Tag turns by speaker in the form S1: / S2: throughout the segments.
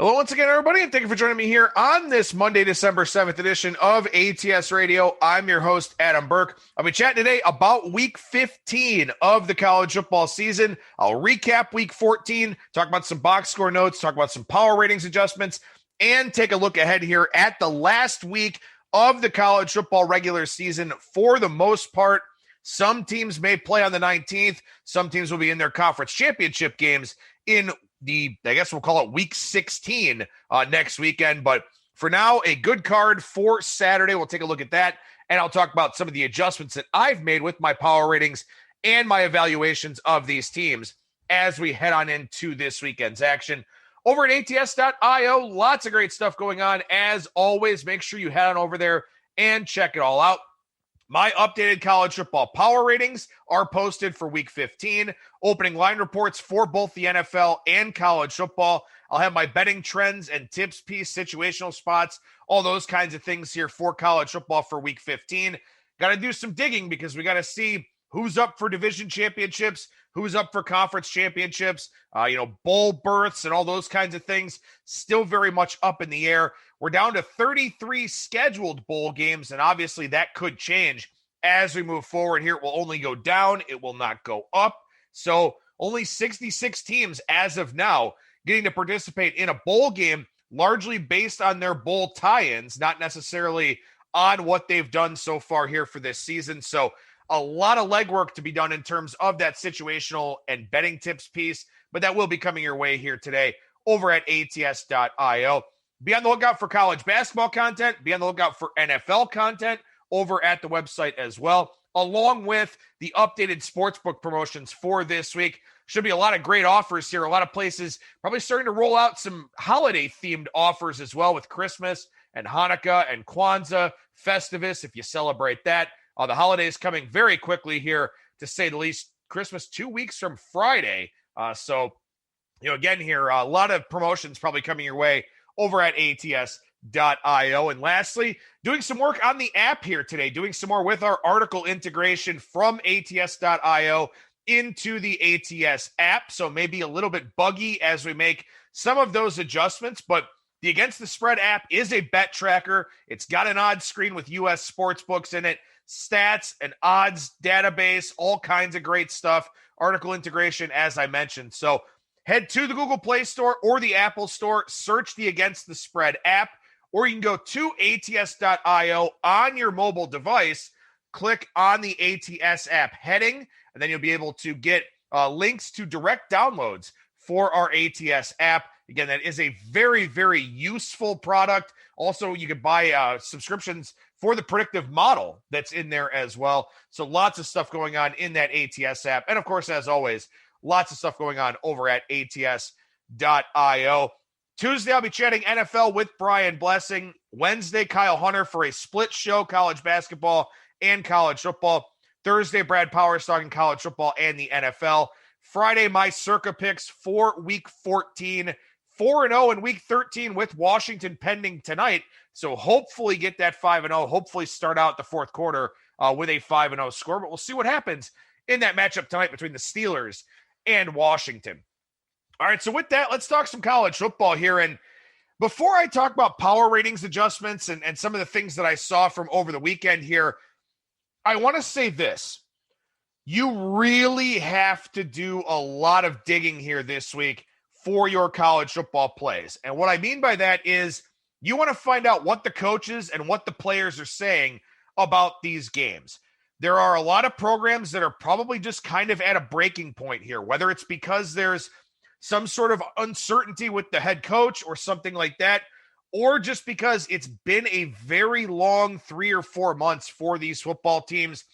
S1: Hello once again, everybody, and thank you for joining me here on this Monday, December 7th edition of ATS Radio. I'm your host, Adam Burke. I'll be chatting today about Week 15 of the college football season. I'll recap Week 14, talk about some box score notes, talk about some power ratings adjustments, and take a look ahead here at the last week of the college football regular season. For the most part, some teams may play on the 19th. Some teams will be in their conference championship games in I guess we'll call it week 16 next weekend. But for now, a good card for Saturday. We'll take a look at that, and I'll talk about some of the adjustments that I've made with my power ratings and my evaluations of these teams as we head on into this weekend's action. Over at ats.io, lots of great stuff going on. As always, make sure you head on over there and check it all out. My updated college football power ratings are posted for Week 15. Opening line reports for both the NFL and college football. I'll have my betting trends and tips piece, situational spots, all those kinds of things here for college football for Week 15. Got to do some digging because we got to see who's up for division championships, who's up for conference championships, bowl berths and all those kinds of things. Still very much up in the air. We're down to 33 scheduled bowl games, and obviously that could change as we move forward here. It will only go down. It will not go up. So only 66 teams as of now getting to participate in a bowl game, largely based on their bowl tie-ins, not necessarily on what they've done so far here for this season. So a lot of legwork to be done in terms of that situational and betting tips piece, but that will be coming your way here today over at ats.io. Be on the lookout for college basketball content. Be on the lookout for NFL content over at the website as well, along with the updated sportsbook promotions for this week. Should be a lot of great offers here. A lot of places probably starting to roll out some holiday-themed offers as well with Christmas and Hanukkah and Kwanzaa, Festivus, if you celebrate that. The holidays coming very quickly here, to say the least. Christmas 2 weeks from Friday. Again here, a lot of promotions probably coming your way over at ats.io. And lastly, doing some work on the app here today, doing some more with our article integration from ats.io into the ATS app. So maybe a little bit buggy as we make some of those adjustments, but the Against the Spread app is a bet tracker. It's got an odds screen with U.S. sports books in it, stats, and odds database, all kinds of great stuff. Article integration, as I mentioned. So head to the Google Play Store or the Apple Store, search the Against the Spread app, or you can go to ats.io on your mobile device, click on the ATS app heading, and then you'll be able to get links to direct downloads for our ATS app. Again, that is a very, very useful product. Also, you can buy subscriptions for the predictive model that's in there as well. So lots of stuff going on in that ATS app. And of course, as always, lots of stuff going on over at ats.io. Tuesday, I'll be chatting NFL with Brian Blessing. Wednesday, Kyle Hunter for a split show, college basketball and college football. Thursday, Brad Powers talking college football and the NFL. Friday, my circa picks for Week 14. 4-0 in Week 13 with Washington pending tonight. So hopefully get that 5-0. Hopefully start out the fourth quarter with a 5-0 score. But we'll see what happens in that matchup tonight between the Steelers and Washington. All right, so with that, let's talk some college football here. And before I talk about power ratings adjustments and some of the things that I saw from over the weekend here, I want to say this. You really have to do a lot of digging here this week for your college football plays. And what I mean by that is you want to find out what the coaches and what the players are saying about these games. There are a lot of programs that are probably just kind of at a breaking point here, whether it's because there's some sort of uncertainty with the head coach or something like that, or just because it's been a very long 3 or 4 months for these football teams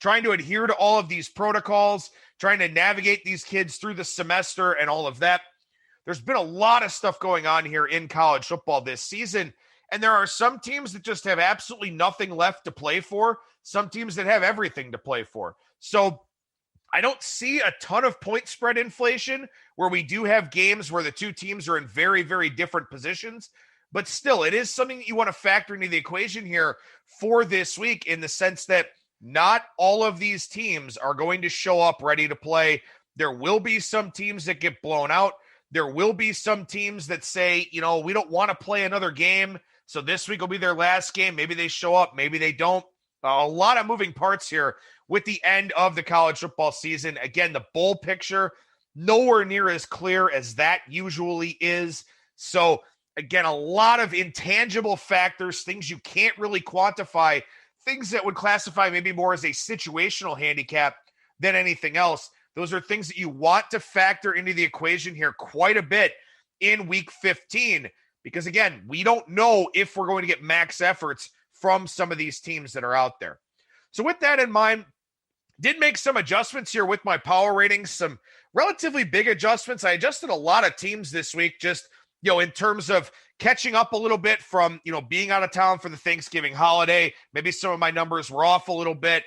S1: trying to adhere to all of these protocols, trying to navigate these kids through the semester and all of that. There's been a lot of stuff going on here in college football this season, and there are some teams that just have absolutely nothing left to play for, some teams that have everything to play for. So I don't see a ton of point spread inflation where we do have games where the two teams are in very, very different positions, but still, it is something that you want to factor into the equation here for this week in the sense that not all of these teams are going to show up ready to play. There will be some teams that get blown out. There will be some teams that say, we don't want to play another game, so this week will be their last game. Maybe they show up, maybe they don't. A lot of moving parts here with the end of the college football season. Again, the bowl picture, nowhere near as clear as that usually is. So, again, a lot of intangible factors, things you can't really quantify, things that would classify maybe more as a situational handicap than anything else. Those are things that you want to factor into the equation here quite a bit in week 15, because again, we don't know if we're going to get max efforts from some of these teams that are out there. So with that in mind, did make some adjustments here with my power ratings, some relatively big adjustments. I adjusted a lot of teams this week, just, in terms of catching up a little bit from, being out of town for the Thanksgiving holiday. Maybe some of my numbers were off a little bit.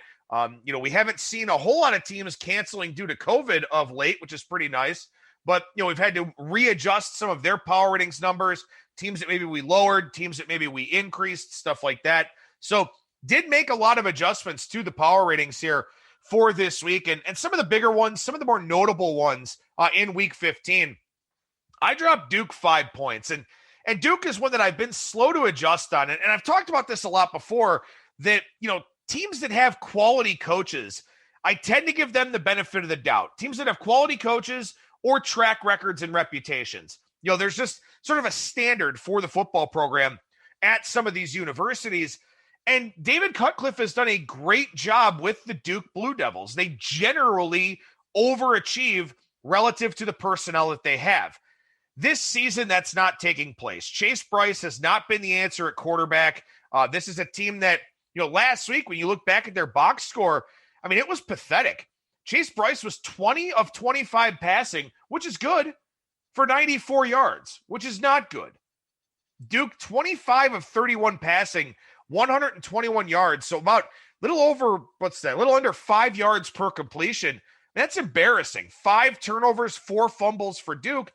S1: We haven't seen a whole lot of teams canceling due to COVID of late, which is pretty nice. But, we've had to readjust some of their power ratings numbers, teams that maybe we lowered, teams that maybe we increased, stuff like that. So did make a lot of adjustments to the power ratings here for this week. And some of the bigger ones, some of the more notable ones in week 15, I dropped Duke 5 points. And Duke is one that I've been slow to adjust on. And I've talked about this a lot before, that, teams that have quality coaches, I tend to give them the benefit of the doubt. Teams that have quality coaches or track records and reputations. There's just sort of a standard for the football program at some of these universities. And David Cutcliffe has done a great job with the Duke Blue Devils. They generally overachieve relative to the personnel that they have. This season, that's not taking place. Chase Bryce has not been the answer at quarterback. This is a team that, last week, when you look back at their box score, it was pathetic. Chase Bryce was 20 of 25 passing, which is good, for 94 yards, which is not good. Duke, 25 of 31 passing, 121 yards. So about a little under 5 yards per completion. That's embarrassing. 5 turnovers, 4 fumbles for Duke.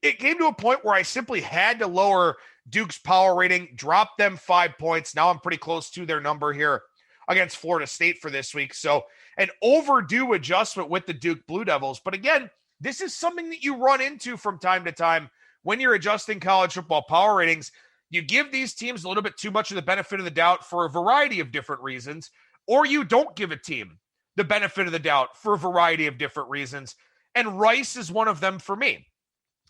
S1: It came to a point where I simply had to lower Duke's power rating, drop them 5 points. Now I'm pretty close to their number here against Florida State for this week. So an overdue adjustment with the Duke Blue Devils. But again, this is something that you run into from time to time when you're adjusting college football power ratings. You give these teams a little bit too much of the benefit of the doubt for a variety of different reasons, or you don't give a team the benefit of the doubt for a variety of different reasons. And Rice is one of them for me.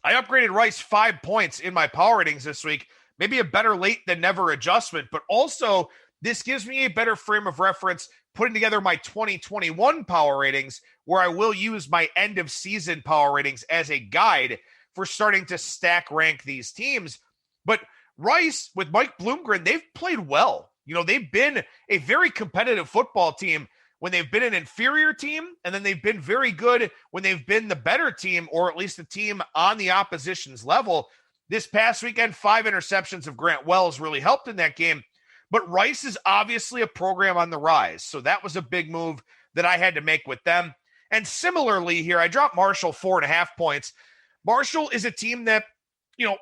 S1: I upgraded Rice 5 points in my power ratings this week, maybe a better late than never adjustment, but also this gives me a better frame of reference putting together my 2021 power ratings, where I will use my end of season power ratings as a guide for starting to stack rank these teams. But Rice with Mike Bloomgren, they've played well. They've been a very competitive football team when they've been an inferior team, and then they've been very good when they've been the better team, or at least the team on the opposition's level. This past weekend, 5 interceptions of Grant Wells really helped in that game. But Rice is obviously a program on the rise, so that was a big move that I had to make with them. And similarly here, I dropped Marshall 4.5 points. Marshall is a team that,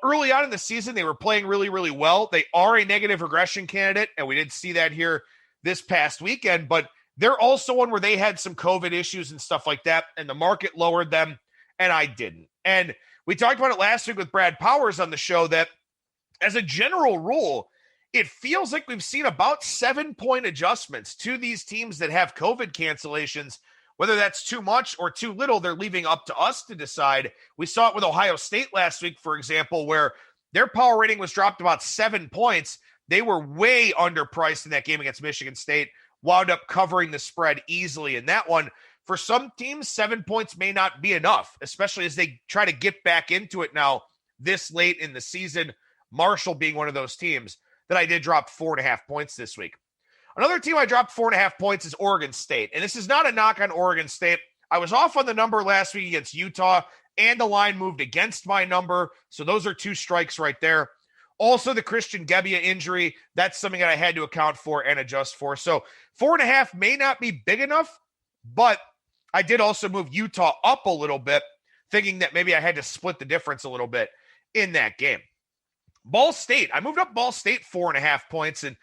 S1: early on in the season, they were playing really, really well. They are a negative regression candidate, and we did see that here this past weekend, but they're also one where they had some COVID issues and stuff like that, and the market lowered them, and I didn't. And we talked about it last week with Brad Powers on the show that, as a general rule, it feels like we've seen about 7-point adjustments to these teams that have COVID cancellations. Whether that's too much or too little, they're leaving up to us to decide. We saw it with Ohio State last week, for example, where their power rating was dropped about 7 points. They were way underpriced in that game against Michigan State, wound up covering the spread easily in that one. For some teams, 7 points may not be enough, especially as they try to get back into it now this late in the season. Marshall being one of those teams that I did drop 4.5 points this week. Another team I dropped 4.5 points is Oregon State. And this is not a knock on Oregon State. I was off on the number last week against Utah, and the line moved against my number. So those are 2 strikes right there. Also, the Christian Gebbia injury, that's something that I had to account for and adjust for. So 4.5 may not be big enough, but I did also move Utah up a little bit, thinking that maybe I had to split the difference a little bit in that game. Ball State, I moved up Ball State 4.5 points. And,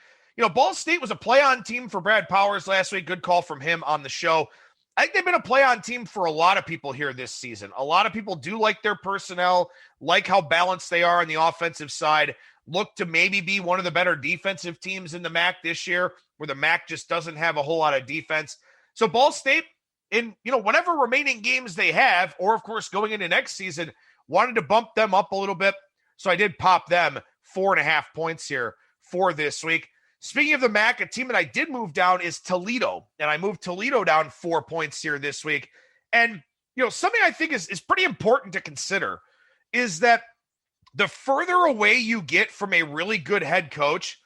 S1: Ball State was a play-on team for Brad Powers last week. Good call from him on the show. I think they've been a play-on team for a lot of people here this season. A lot of people do like their personnel, like how balanced they are on the offensive side, look to maybe be one of the better defensive teams in the MAC this year, where the MAC just doesn't have a whole lot of defense. So Ball State, in whatever remaining games they have, or of course going into next season, wanted to bump them up a little bit. So I did pop them 4.5 points here for this week. Speaking of the MAC, a team that I did move down is Toledo, and I moved Toledo down 4 points here this week. And, something I think is pretty important to consider is that the further away you get from a really good head coach,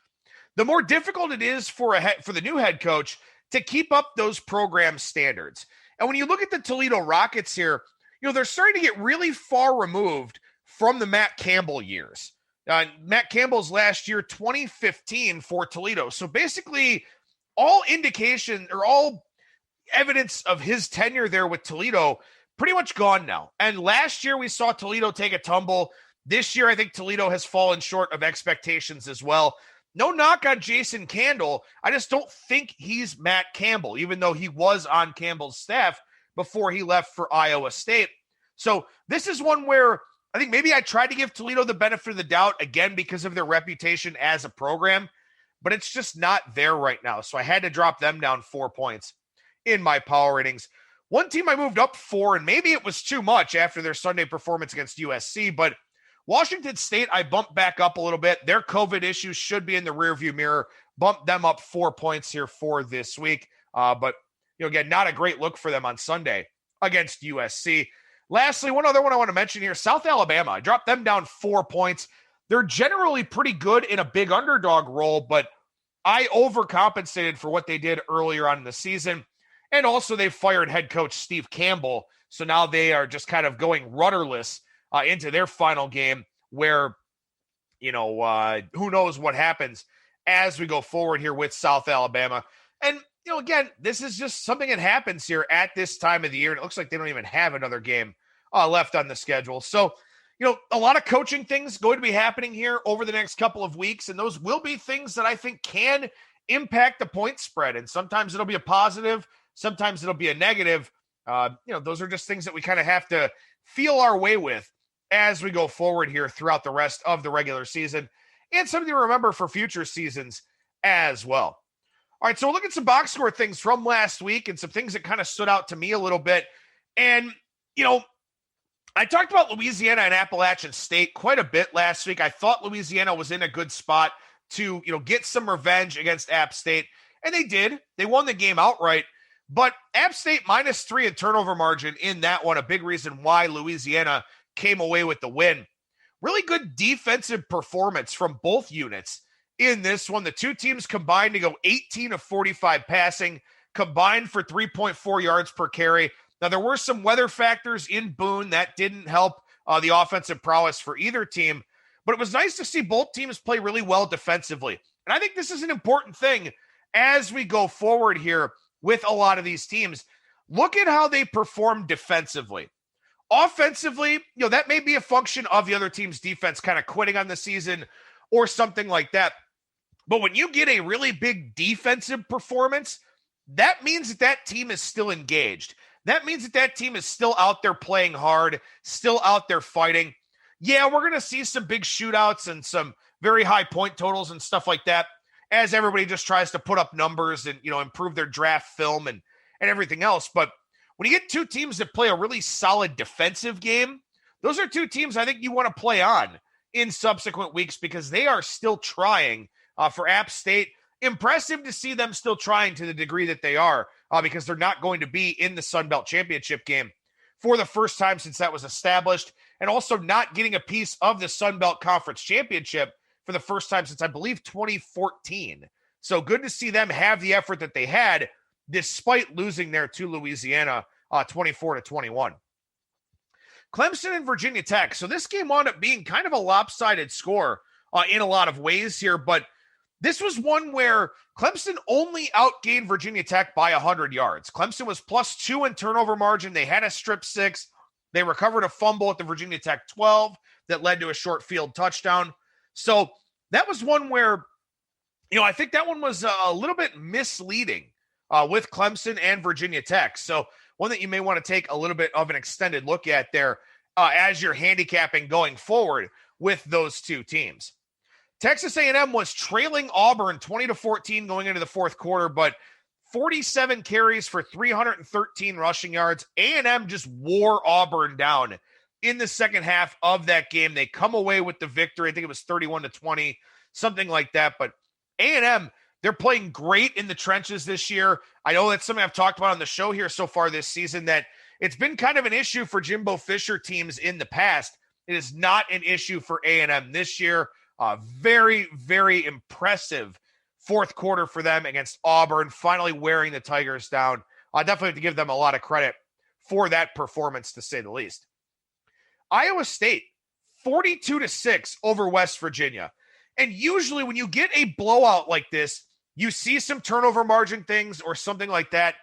S1: the more difficult it is for the new head coach to keep up those program standards. And when you look at the Toledo Rockets here, they're starting to get really far removed from the Matt Campbell years. Matt Campbell's last year, 2015 for Toledo. So basically all indication or all evidence of his tenure there with Toledo pretty much gone now. And last year we saw Toledo take a tumble. This year, I think Toledo has fallen short of expectations as well. No knock on Jason Candle. I just don't think he's Matt Campbell, even though he was on Campbell's staff before he left for Iowa State. So this is one where I think maybe I tried to give Toledo the benefit of the doubt, again, because of their reputation as a program, but it's just not there right now. So I had to drop them down 4 points in my power ratings. One team I moved up 4, and maybe it was too much after their Sunday performance against USC, but Washington State, I bumped back up a little bit. Their COVID issues should be in the rearview mirror. Bumped them up 4 points here for this week. But, again, not a great look for them on Sunday against USC. Lastly, one other one I want to mention here, South Alabama. I dropped them down 4 points. They're generally pretty good in a big underdog role, but I overcompensated for what they did earlier on in the season. And also they fired head coach Steve Campbell. So now they are just kind of going rudderless into their final game where, who knows what happens as we go forward here with South Alabama. And, again, this is just something that happens here at this time of the year. And it looks like they don't even have another game left on the schedule. So, a lot of coaching things going to be happening here over the next couple of weeks. And those will be things that I think can impact the point spread. And sometimes it'll be a positive. Sometimes it'll be a negative. Those are just things that we kind of have to feel our way with as we go forward here throughout the rest of the regular season, and something to remember for future seasons as well. All right, so we'll look at some box score things from last week and some things that kind of stood out to me a little bit. And, I talked about Louisiana and Appalachian State quite a bit last week. I thought Louisiana was in a good spot to, get some revenge against App State, and they did. They won the game outright. But App State -3 in turnover margin in that one, a big reason why Louisiana came away with the win. Really good defensive performance from both units in this one. The two teams combined to go 18 of 45 passing, combined for 3.4 yards per carry. Now, there were some weather factors in Boone that didn't help the offensive prowess for either team, but it was nice to see both teams play really well defensively. And I think this is an important thing as we go forward here with a lot of these teams. Look at how they perform defensively. Offensively, that may be a function of the other team's defense kind of quitting on the season or something like that. But when you get a really big defensive performance, that means that team is still engaged. That means that team is still out there playing hard, still out there fighting. Yeah, we're going to see some big shootouts and some very high point totals and stuff like that as everybody just tries to put up numbers and, improve their draft film and everything else. But when you get two teams that play a really solid defensive game, those are two teams I think you want to play on in subsequent weeks because they are still trying. For App State, impressive to see them still trying to the degree that they are because they're not going to be in the Sun Belt Championship game for the first time since that was established, and also not getting a piece of the Sun Belt Conference Championship for the first time since, I believe, 2014. So good to see them have the effort that they had despite losing there to Louisiana 24-21. Clemson and Virginia Tech. So this game wound up being kind of a lopsided score in a lot of ways here, but this was one where Clemson only outgained Virginia Tech by 100 yards. Clemson was +2 in turnover margin. They had a strip 6. They recovered a fumble at the Virginia Tech 12 that led to a short field touchdown. So that was one where, I think that one was a little bit misleading with Clemson and Virginia Tech. So one that you may want to take a little bit of an extended look at there as you're handicapping going forward with those two teams. Texas A&M was trailing Auburn 20-14 going into the fourth quarter, but 47 carries for 313 rushing yards. A&M just wore Auburn down in the second half of that game. They come away with the victory. I think it was 31-20, something like that. But A&M, they're playing great in the trenches this year. I know that's something I've talked about on the show here so far this season, that it's been kind of an issue for Jimbo Fisher teams in the past. It is not an issue for A&M this year. Very, very impressive fourth quarter for them against Auburn, finally wearing the Tigers down. I definitely have to give them a lot of credit for that performance, to say the least. Iowa State, 42-6 over West Virginia. And usually when you get a blowout like this, you see some turnover margin things or something like that.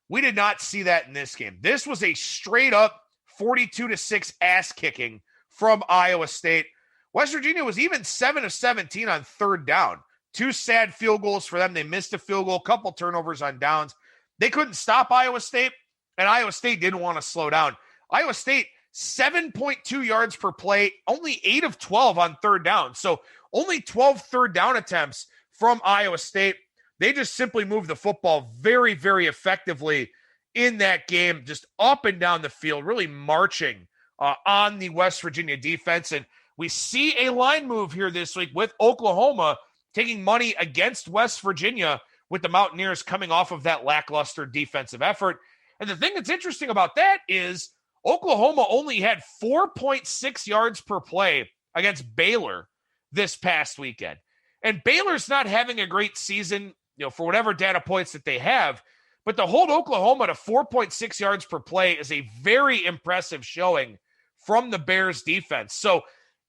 S1: We did not see that in this game. This was a straight up 42-6 ass kicking from Iowa State. West Virginia was even 7 of 17 on third down. Two sad field goals for them. They missed a field goal, couple turnovers on downs. They couldn't stop Iowa State, and Iowa State didn't want to slow down. Iowa State, 7.2 yards per play, only 8 of 12 on third down. So only 12 third down attempts from Iowa State. They just simply moved the football very, very effectively in that game, just up and down the field, really marching on the West Virginia defense. And we see a line move here this week with Oklahoma taking money against West Virginia, with the Mountaineers coming off of that lackluster defensive effort. And the thing that's interesting about that is Oklahoma only had 4.6 yards per play against Baylor this past weekend. And Baylor's not having a great season, for whatever data points that they have, but to hold Oklahoma to 4.6 yards per play is a very impressive showing from the Bears defense. So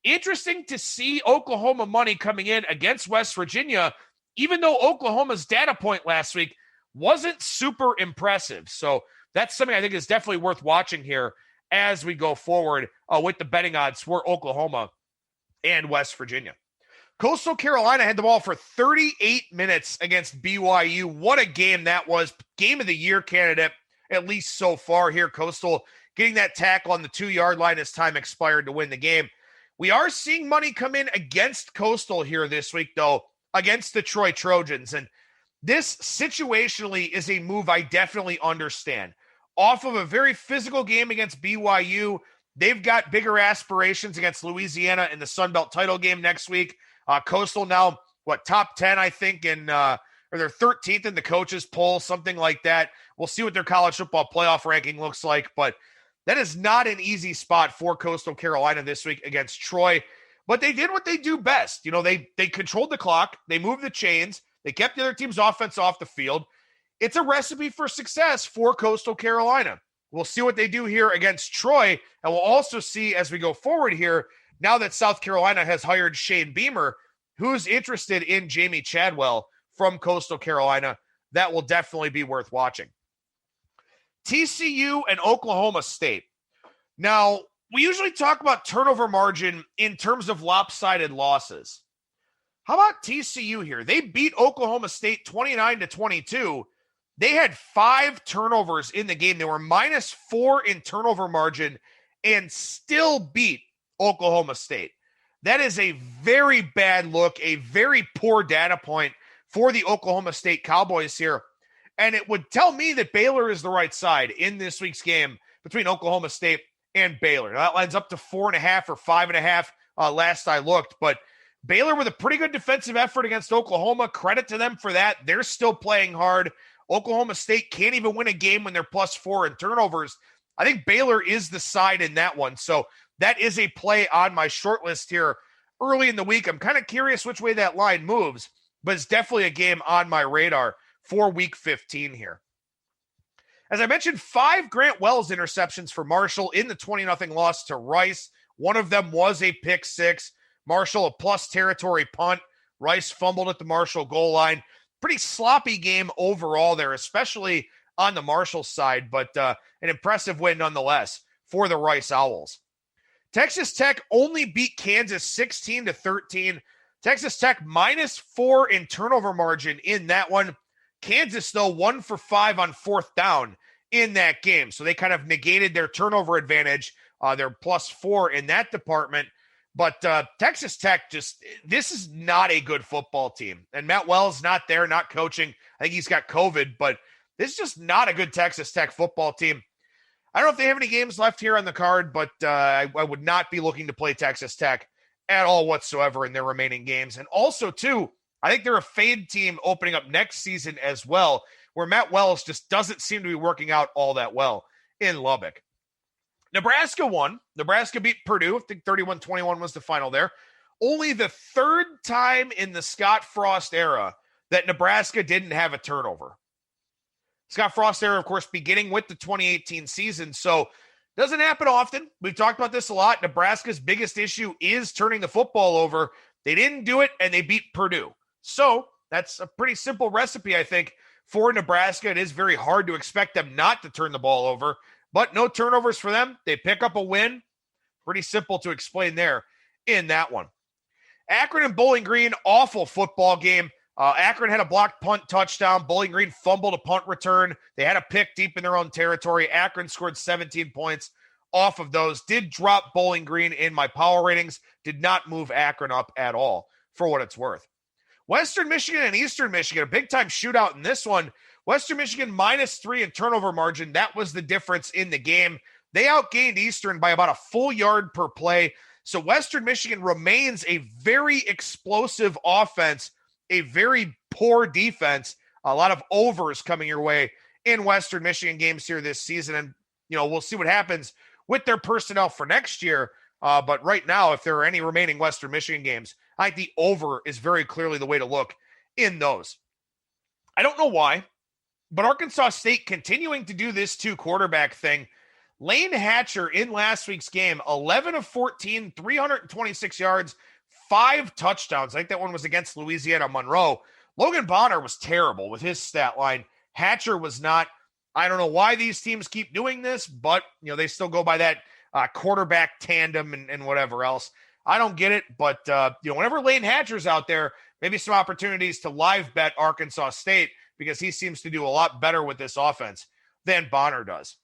S1: interesting to see Oklahoma money coming in against West Virginia, even though Oklahoma's data point last week wasn't super impressive. So that's something I think is definitely worth watching here as we go forward with the betting odds for Oklahoma and West Virginia. Coastal Carolina had the ball for 38 minutes against BYU. What a game that was. Game of the year candidate, at least so far here. Coastal getting that tackle on the 2-yard line as time expired to win the game. We are seeing money come in against Coastal here this week, though, against the Troy Trojans. And this situationally is a move I definitely understand. Off of a very physical game against BYU, they've got bigger aspirations against Louisiana in the Sun Belt title game next week. Coastal now, top 10, I think, or they're 13th in the coaches poll, something like that. We'll see what their college football playoff ranking looks like, but that is not an easy spot for Coastal Carolina this week against Troy. But they did what they do best. They controlled the clock. They moved the chains. They kept the other team's offense off the field. It's a recipe for success for Coastal Carolina. We'll see what they do here against Troy, and we'll also see as we go forward here, now that South Carolina has hired Shane Beamer, who's interested in Jamie Chadwell from Coastal Carolina. That will definitely be worth watching. TCU and Oklahoma State. Now, we usually talk about turnover margin in terms of lopsided losses. How about TCU here? They beat Oklahoma State 29-22. They had 5 turnovers in the game. They were -4 in turnover margin and still beat Oklahoma State. That is a very bad look, a very poor data point for the Oklahoma State Cowboys here. And it would tell me that Baylor is the right side in this week's game between Oklahoma State and Baylor. Now, that lines up to 4.5 or 5.5 last I looked. But Baylor with a pretty good defensive effort against Oklahoma. Credit to them for that. They're still playing hard. Oklahoma State can't even win a game when they're +4 in turnovers. I think Baylor is the side in that one. So that is a play on my short list here early in the week. I'm kind of curious which way that line moves, but it's definitely a game on my radar for week 15 here. As I mentioned, 5 Grant Wells interceptions for Marshall in the 20-0 loss to Rice. One of them was a pick six. Marshall, a plus territory punt. Rice fumbled at the Marshall goal line. Pretty sloppy game overall there, especially on the Marshall side, but an impressive win nonetheless for the Rice Owls. Texas Tech only beat Kansas 16-13. Texas Tech -4 in turnover margin in that one. Kansas, though, 1 for 5 on fourth down in that game. So they kind of negated their turnover advantage. They're +4 in that department. But Texas Tech this is not a good football team. And Matt Wells not there, not coaching. I think he's got COVID, but this is just not a good Texas Tech football team. I don't know if they have any games left here on the card, but I would not be looking to play Texas Tech at all whatsoever in their remaining games. And also, too, I think they're a fade team opening up next season as well, where Matt Wells just doesn't seem to be working out all that well in Lubbock. Nebraska won. Nebraska beat Purdue. I think 31-21 was the final there. Only the third time in the Scott Frost era that Nebraska didn't have a turnover. Scott Frost era, of course, beginning with the 2018 season. So doesn't happen often. We've talked about this a lot. Nebraska's biggest issue is turning the football over. They didn't do it, and they beat Purdue. So that's a pretty simple recipe, I think, for Nebraska. It is very hard to expect them not to turn the ball over, but no turnovers for them. They pick up a win. Pretty simple to explain there in that one. Akron and Bowling Green, awful football game. Akron had a blocked punt touchdown. Bowling Green fumbled a punt return. They had a pick deep in their own territory. Akron scored 17 points off of those. Did drop Bowling Green in my power ratings. Did not move Akron up at all, for what it's worth. Western Michigan and Eastern Michigan, a big-time shootout in this one. Western Michigan -3 in turnover margin. That was the difference in the game. They outgained Eastern by about a full yard per play. So Western Michigan remains a very explosive offense, a very poor defense. A lot of overs coming your way in Western Michigan games here this season. And, we'll see what happens with their personnel for next year. But right now, if there are any remaining Western Michigan games, I think the over is very clearly the way to look in those. I don't know why, but Arkansas State continuing to do this two-quarterback thing. Lane Hatcher in last week's game, 11 of 14, 326 yards, 5 touchdowns. I think that one was against Louisiana Monroe. Logan Bonner was terrible with his stat line. Hatcher was not. I don't know why these teams keep doing this, but they still go by that quarterback tandem and whatever else. I don't get it, but whenever Lane Hatcher's out there, maybe some opportunities to live bet Arkansas State because he seems to do a lot better with this offense than Bonner does.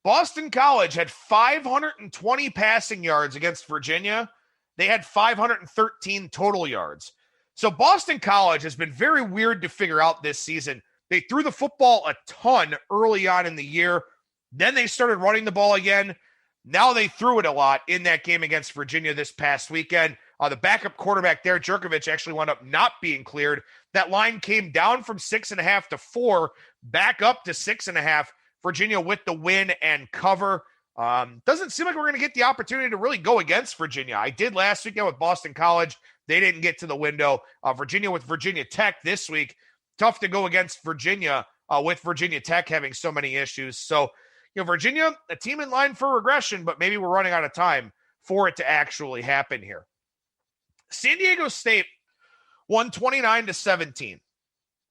S1: Boston College had 520 passing yards against Virginia. They had 513 total yards. So Boston College has been very weird to figure out this season. They threw the football a ton early on in the year. Then they started running the ball again. Now they threw it a lot in that game against Virginia this past weekend. The backup quarterback there, Jerkovich, actually wound up not being cleared. That line came down from 6.5 to 4, back up to 6.5. Virginia with the win and cover. Doesn't seem like we're going to get the opportunity to really go against Virginia. I did last weekend with Boston College. They didn't get to the window. Virginia with Virginia Tech this week. Tough to go against Virginia with Virginia Tech having so many issues. So, Virginia, a team in line for regression, but maybe we're running out of time for it to actually happen here. San Diego State won 29-17.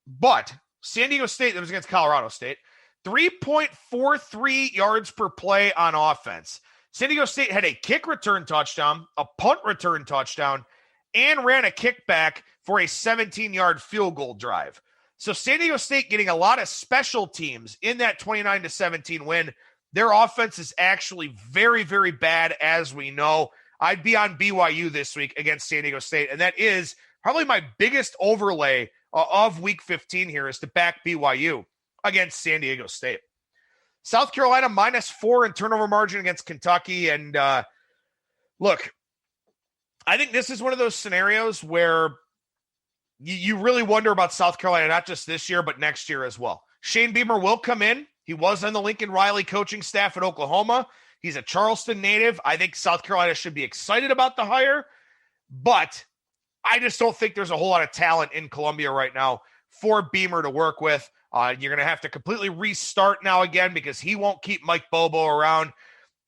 S1: But San Diego State, that was against Colorado State, 3.43 yards per play on offense. San Diego State had a kick return touchdown, a punt return touchdown, and ran a kickback for a 17-yard field goal drive. So San Diego State getting a lot of special teams in that 29-17 win. Their offense is actually very, very bad, as we know. I'd be on BYU this week against San Diego State, and that is probably my biggest overlay of Week 15 here is to back BYU against San Diego State. South Carolina -4 in turnover margin against Kentucky. And look, I think this is one of those scenarios where you really wonder about South Carolina, not just this year, but next year as well. Shane Beamer will come in. He was on the Lincoln Riley coaching staff at Oklahoma. He's a Charleston native. I think South Carolina should be excited about the hire, but I just don't think there's a whole lot of talent in Columbia right now for Beamer to work with. You're going to have to completely restart now again because he won't keep Mike Bobo around.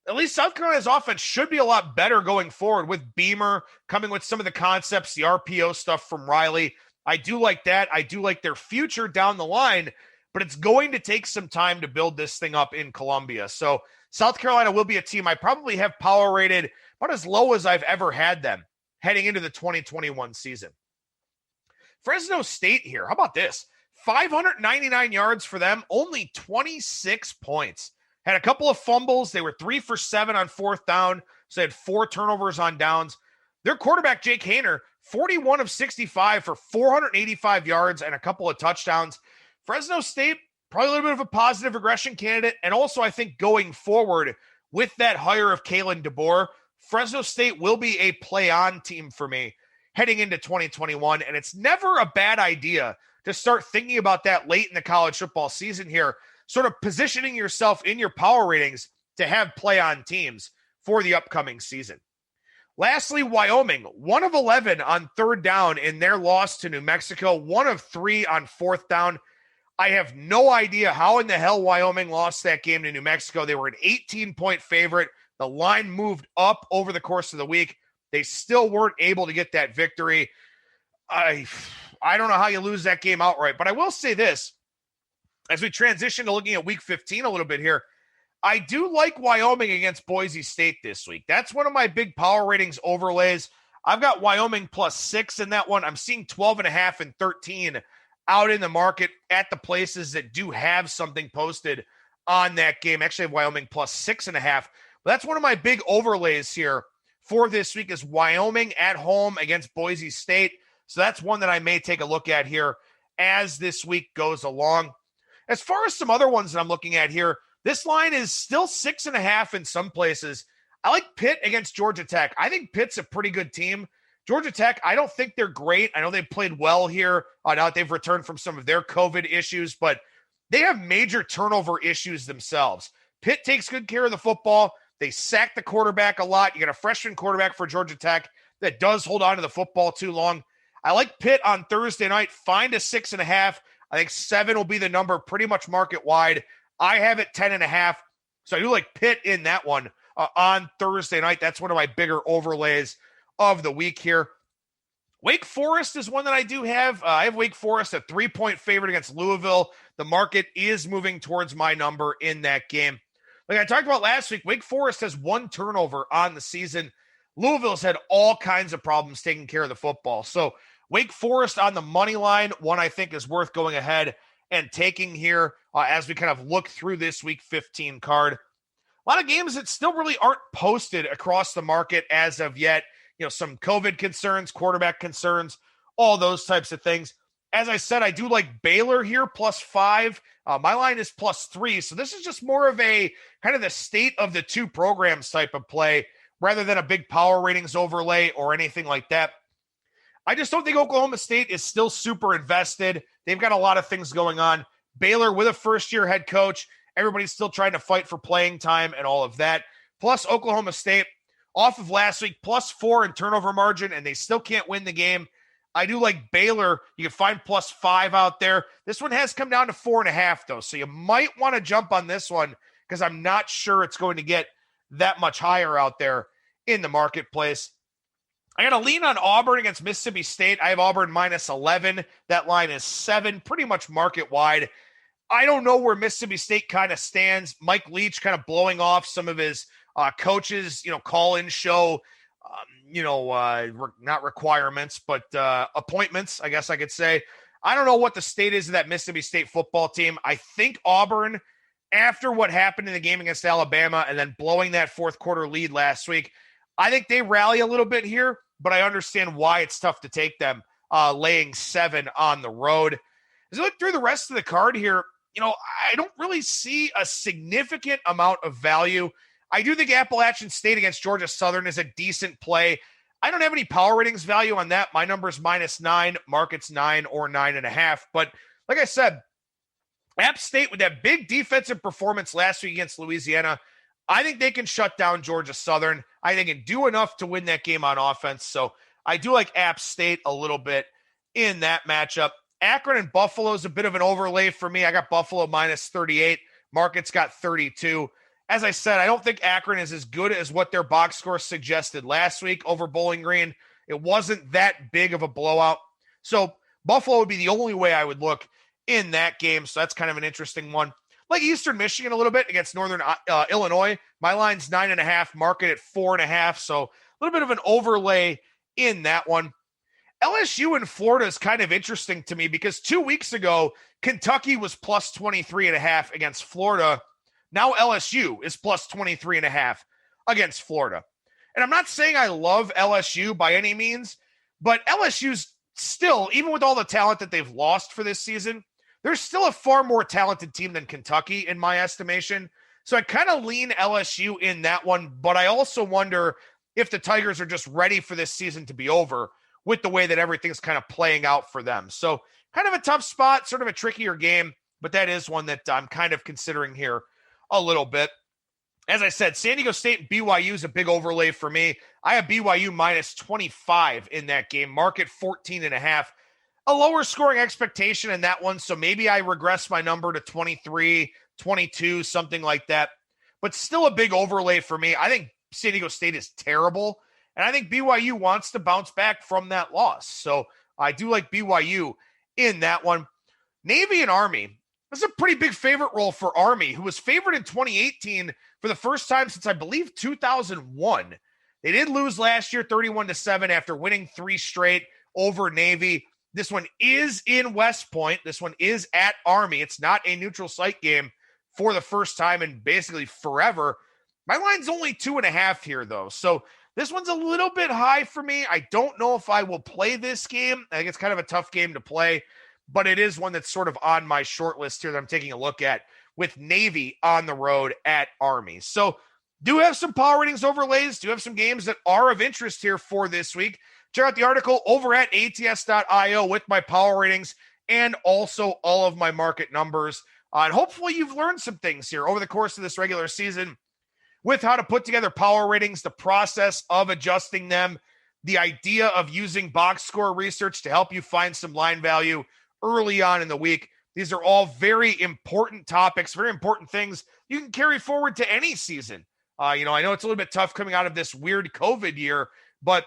S1: At least South Carolina's offense should be a lot better going forward with Beamer coming with some of the concepts, the RPO stuff from Riley. I do like that. I do like their future down the line, but it's going to take some time to build this thing up in Columbia. So South Carolina will be a team I probably have power rated about as low as I've ever had them heading into the 2021 season. Fresno State here. How about this? 599 yards for them, only 26 points. Had a couple of fumbles. They were 3 for 7 on fourth down, so they had 4 turnovers on downs. Their quarterback, Jake Haener, 41 of 65 for 485 yards and a couple of touchdowns. Fresno State, probably a little bit of a positive regression candidate. And also, I think going forward with that hire of Kalen DeBoer, Fresno State will be a play-on team for me heading into 2021. And it's never a bad idea to start thinking about that late in the college football season here, sort of positioning yourself in your power ratings to have play-on teams for the upcoming season. Lastly, Wyoming, 1 of 11 on third down in their loss to New Mexico, 1 of 3 on fourth down. I have no idea how in the hell Wyoming lost that game to New Mexico. They were an 18-point favorite. The line moved up over the course of the week. They still weren't able to get that victory. I don't know how you lose that game outright, but I will say this. As we transition to looking at Week 15 a little bit here, I do like Wyoming against Boise State this week. That's one of my big power ratings overlays. I've got Wyoming +6 in that one. I'm seeing 12.5 and 13 out in the market at the places that do have something posted on that game. Actually, Wyoming +6.5. But that's one of my big overlays here for this week is Wyoming at home against Boise State. So that's one that I may take a look at here as this week goes along. As far as some other ones that I'm looking at here, this line is still 6.5 in some places. I like Pitt against Georgia Tech. I think Pitt's a pretty good team. Georgia Tech, I don't think they're great. I know they've played well here now that they've returned from some of their COVID issues, but they have major turnover issues themselves. Pitt takes good care of the football. They sack the quarterback a lot. You got a freshman quarterback for Georgia Tech that does hold on to the football too long. I like Pitt on Thursday night. Find a 6.5. I think 7 will be the number pretty much market wide. I have it 10.5. So I do like Pitt in that one on Thursday night. That's one of my bigger overlays of the week here. Wake Forest is one that I do have. I have Wake Forest a 3-point favorite against Louisville. The market is moving towards my number in that game. Like I talked about last week, Wake Forest has 1 turnover on the season. Louisville's had all kinds of problems taking care of the football. So Wake Forest on the money line, one I think is worth going ahead and taking here as we kind of look through this Week 15 card. A lot of games that still really aren't posted across the market as of yet. You know, some COVID concerns, quarterback concerns, all those types of things. As I said, I do like Baylor here +5. My line is +3. So this is just more of a kind of the state of the two programs type of play rather than a big power ratings overlay or anything like that. I just don't think Oklahoma State is still super invested. They've got a lot of things going on. Baylor with a first-year head coach. Everybody's still trying to fight for playing time and all of that. Plus Oklahoma State off of last week, +4 in turnover margin, and they still can't win the game. I do like Baylor. You can find +5 out there. This one has come down to 4.5, though, so you might want to jump on this one because I'm not sure it's going to get that much higher out there in the marketplace. I got to lean on Auburn against Mississippi State. I have Auburn -11. That line is 7, pretty much market wide. I don't know where Mississippi State kind of stands. Mike Leach kind of blowing off some of his coaches, call-in show, not requirements, but appointments, I guess I could say. I don't know what the state is of that Mississippi State football team. I think Auburn, after what happened in the game against Alabama and then blowing that fourth quarter lead last week, I think they rally a little bit here, but I understand why it's tough to take them laying 7 on the road. As I look through the rest of the card here, I don't really see a significant amount of value. I do think Appalachian State against Georgia Southern is a decent play. I don't have any power ratings value on that. My number is -9, market's 9 or 9.5. But like I said, App State with that big defensive performance last week against Louisiana, I think they can shut down Georgia Southern. I think they can do enough to win that game on offense. So I do like App State a little bit in that matchup. Akron and Buffalo is a bit of an overlay for me. I got Buffalo -38. Market's got 32. As I said, I don't think Akron is as good as what their box score suggested last week over Bowling Green. It wasn't that big of a blowout. So Buffalo would be the only way I would look in that game. So that's kind of an interesting one. Like Eastern Michigan a little bit against Northern Illinois. My line's 9.5, market at 4.5. So a little bit of an overlay in that one. LSU and Florida is kind of interesting to me because 2 weeks ago, Kentucky was plus 23.5 against Florida. Now LSU is plus 23.5 against Florida. And I'm not saying I love LSU by any means, but LSU's still, even with all the talent that they've lost for this season, they're still a far more talented team than Kentucky in my estimation. So I kind of lean LSU in that one, but I also wonder if the Tigers are just ready for this season to be over with the way that everything's kind of playing out for them. So kind of a tough spot, sort of a trickier game, but that is one that I'm kind of considering here a little bit. As I said, San Diego State and BYU is a big overlay for me. I have BYU minus 25 in that game, market 14.5. A lower scoring expectation in that one, so maybe I regress my number to 23, 22, something like that. But still a big overlay for me. I think San Diego State is terrible, and I think BYU wants to bounce back from that loss. So I do like BYU in that one. Navy and Army. This is a pretty big favorite role for Army, who was favored in 2018 for the first time since, I believe, 2001. They did lose last year 31-7 after winning 3 straight over Navy. This one is in West Point. This one is at Army. It's not a neutral site game for the first time in basically forever. My line's only 2.5 here, though. So this one's a little bit high for me. I don't know if I will play this game. I think it's kind of a tough game to play, but it is one that's sort of on my short list here that I'm taking a look at with Navy on the road at Army. So do have some power ratings overlays, do have some games that are of interest here for this week. Check out the article over at ats.io with my power ratings and also all of my market numbers. And hopefully you've learned some things here over the course of this regular season with how to put together power ratings, the process of adjusting them, the idea of using box score research to help you find some line value early on in the week. These are all very important topics, very important things you can carry forward to any season. I know it's a little bit tough coming out of this weird COVID year, but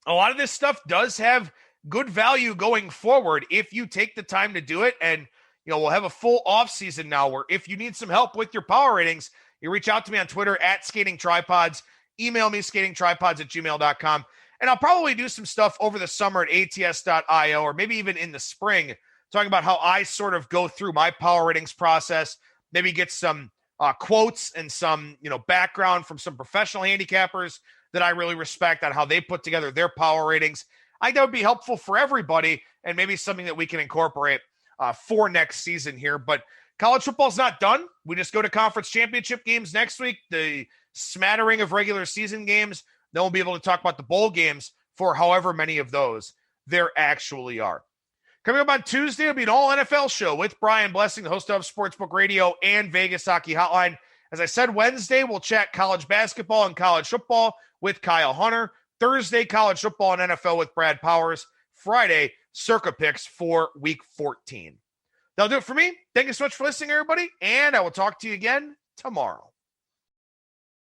S1: a lot of this stuff does have good value going forward if you take the time to do it. And, we'll have a full off season now where if you need some help with your power ratings, you reach out to me on Twitter at Skating Tripods, email me skatingtripods@gmail.com. And I'll probably do some stuff over the summer at ats.io or maybe even in the spring, talking about how I sort of go through my power ratings process, maybe get some quotes and some, background from some professional handicappers that I really respect on how they put together their power ratings. I think that would be helpful for everybody and maybe something that we can incorporate for next season here. But college football's not done. We just go to conference championship games next week, the smattering of regular season games. Then we'll be able to talk about the bowl games for however many of those there actually are. Coming up on Tuesday, it'll be an all-NFL show with Brian Blessing, the host of Sportsbook Radio and Vegas Hockey Hotline. As I said, Wednesday, we'll chat college basketball and college football with Kyle Hunter. Thursday, college football and NFL with Brad Powers. Friday, Circa Picks for Week 14. That'll do it for me. Thank you so much for listening, everybody, and I will talk to you again tomorrow.